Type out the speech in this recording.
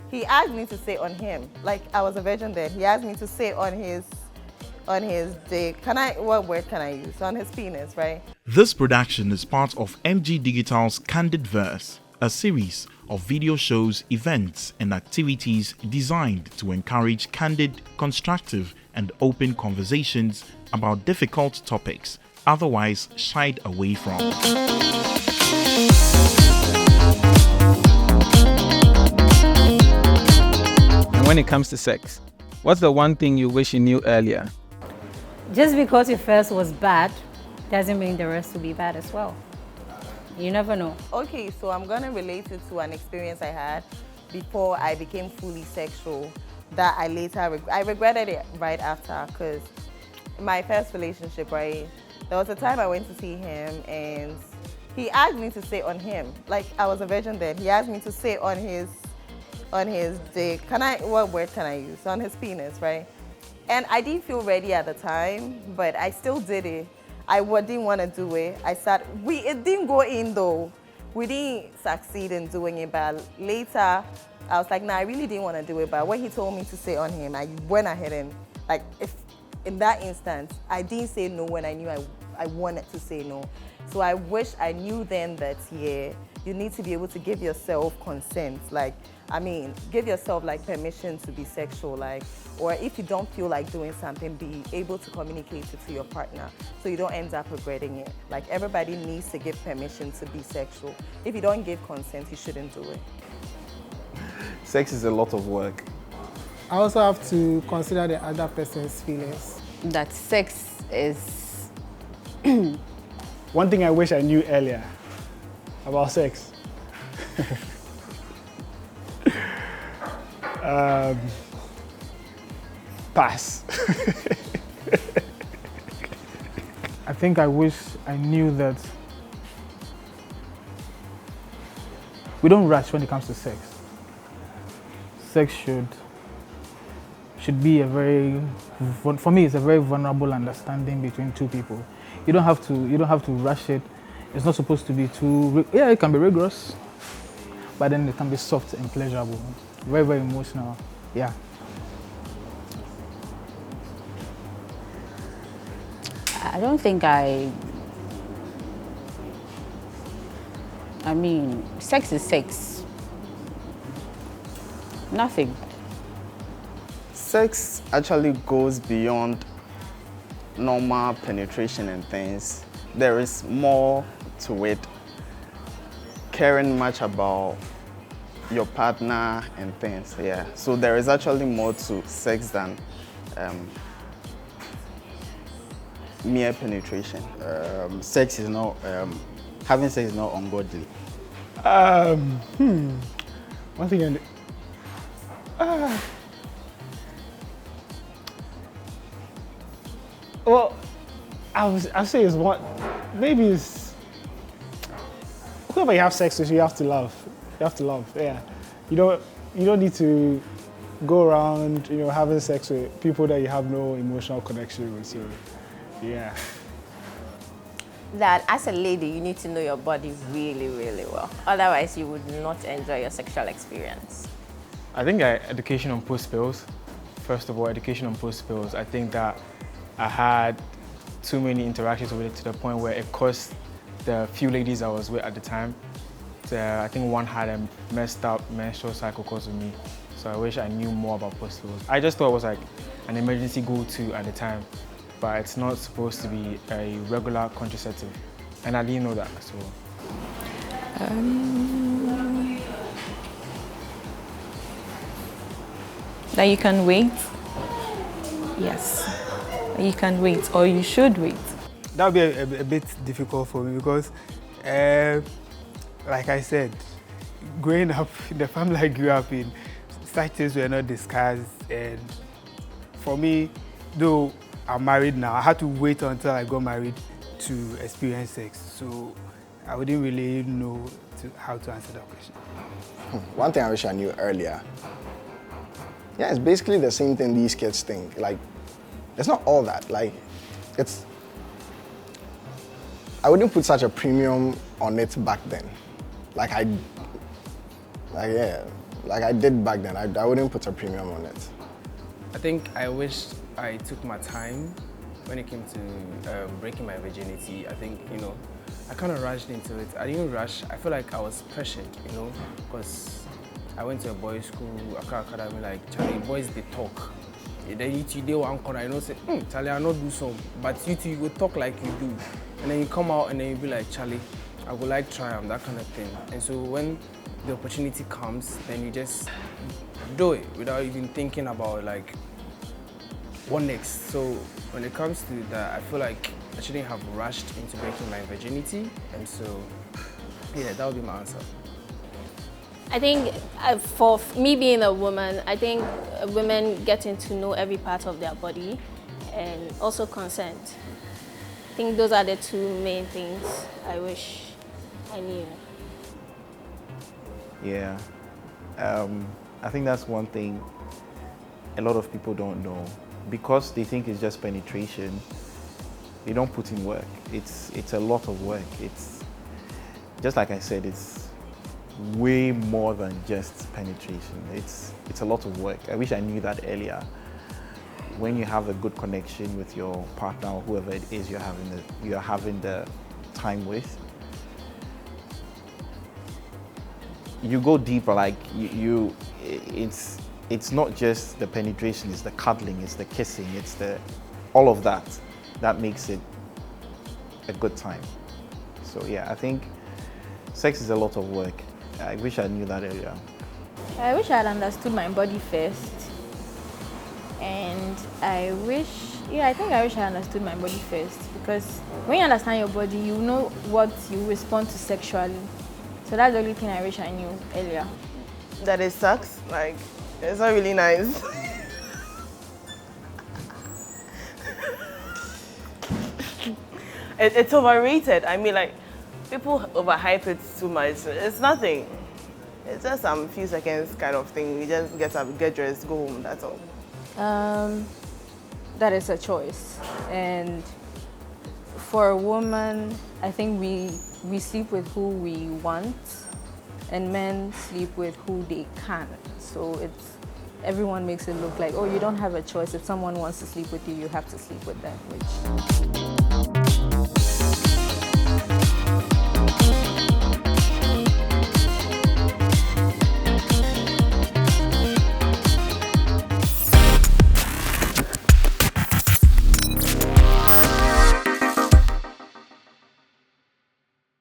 He asked me to say on him, like I was a virgin then. He asked me to say on his dick. What word can I use? On his penis, right? This production is part of MG Digital's Candid Verse, a series of video shows, events, and activities designed to encourage candid, constructive, and open conversations about difficult topics otherwise shied away from. And when it comes to sex, what's the one thing you wish you knew earlier? Just because your first was bad doesn't mean the rest will be bad as well. You never know. Okay, so I'm gonna relate it to an experience I had before I became fully sexual that I later I regretted it right after, because my first relationship, right, there was a time I went to see him and he asked me to say on him, like I was a virgin then. He asked me to say on his dick. What word can I use? On his penis, right? And I didn't feel ready at the time, but I still did it. I didn't want to do it. It didn't go in though. We didn't succeed in doing it, but later I was like, nah, I really didn't want to do it. But when he told me to say on him, I went ahead and, like, if in that instance, I didn't say no when I knew I wanted to say no. So I wish I knew then that, yeah, you need to be able to give yourself consent. Give yourself like permission to be sexual, or if you don't feel like doing something, be able to communicate it to your partner so you don't end up regretting it. Like, everybody needs to give permission to be sexual. If you don't give consent, you shouldn't do it. Sex is a lot of work. I also have to consider the other person's feelings. That sex is... One thing I wish I knew earlier about sex. Pass. I think I wish I knew that we don't rush when it comes to sex. Sex should be for me, it's a very vulnerable understanding between two people. You don't have to rush it. It's not supposed to be it can be rigorous, but then it can be soft and pleasurable. Very, very emotional. Yeah. I don't think sex is sex. Nothing. Sex actually goes beyond normal penetration and things. There is more to it. Caring much about your partner and things, yeah. So there is actually more to sex than mere penetration. Sex is not, having sex is not ungodly. One thing well, I'll say it's one, maybe it's, whoever you have sex with, you have to love. You have to love, yeah. You don't need to go around, having sex with people that you have no emotional connection with, so, yeah. That as a lady, you need to know your body really, really well. Otherwise, you would not enjoy your sexual experience. I think education on post pills. First of all, education on post pills. I think that I had too many interactions with it to the point where it caused the few ladies I was with at the time. I think one had a messed up menstrual cycle because of me. So I wish I knew more about post pills. I just thought it was like an emergency go-to at the time, but it's not supposed to be a regular contraceptive. And I didn't know that, so. That you can wait. Yes. You can wait, or you should wait. That would be a bit difficult for me because, like I said, growing up, the family I grew up in, such things were not discussed. And for me, though I'm married now, I had to wait until I got married to experience sex. So I wouldn't really know how to answer that question. One thing I wish I knew earlier. Yeah, it's basically the same thing these kids think. Like, it's not all that. Like, I wouldn't put such a premium on it back then. Yeah, Like I did back then. I wouldn't put a premium on it. I think I wish I took my time when it came to breaking my virginity. I think, you know, I kind of rushed into it. I didn't rush. I feel like I was pressured, you know, because I went to a boys' school, Accra Academy, like, Charlie, boys, they talk. Then you two, they one corner, you know, say, Charlie, I not do some. But you two, you go talk like you do. And then you come out and then you be like, Charlie, I would like try them, that kind of thing. And so when the opportunity comes, then you just do it without even thinking about like what next. So when it comes to that, I feel like I shouldn't have rushed into breaking my virginity. And so, yeah, that would be my answer. I think for me being a woman, I think women getting to know every part of their body and also consent. I think those are the two main things I wish I knew. Yeah, I think that's one thing a lot of people don't know. Because they think it's just penetration, they don't put in work. It's a lot of work. It's, just like I said, it's way more than just penetration. It's a lot of work. I wish I knew that earlier. When you have a good connection with your partner or whoever it is you're having the time with, you go deeper. Like it's not just the penetration, it's the cuddling, it's the kissing, it's all of that makes it a good time. So yeah, I think sex is a lot of work. I wish I knew that earlier. I wish I had understood my body first. And I wish I wish I understood my body first, because when you understand your body, you know what you respond to sexually. So that's the only thing I wish I knew earlier. That it sucks. Like, it's not really nice. It's overrated. I mean, like, people overhype it too much. It's nothing. It's just some few seconds kind of thing. You just get up, get dressed, go home, that's all. That is a choice. And for a woman, I think we sleep with who we want, and men sleep with who they can. So everyone makes it look like, oh, you don't have a choice. If someone wants to sleep with you, you have to sleep with them, which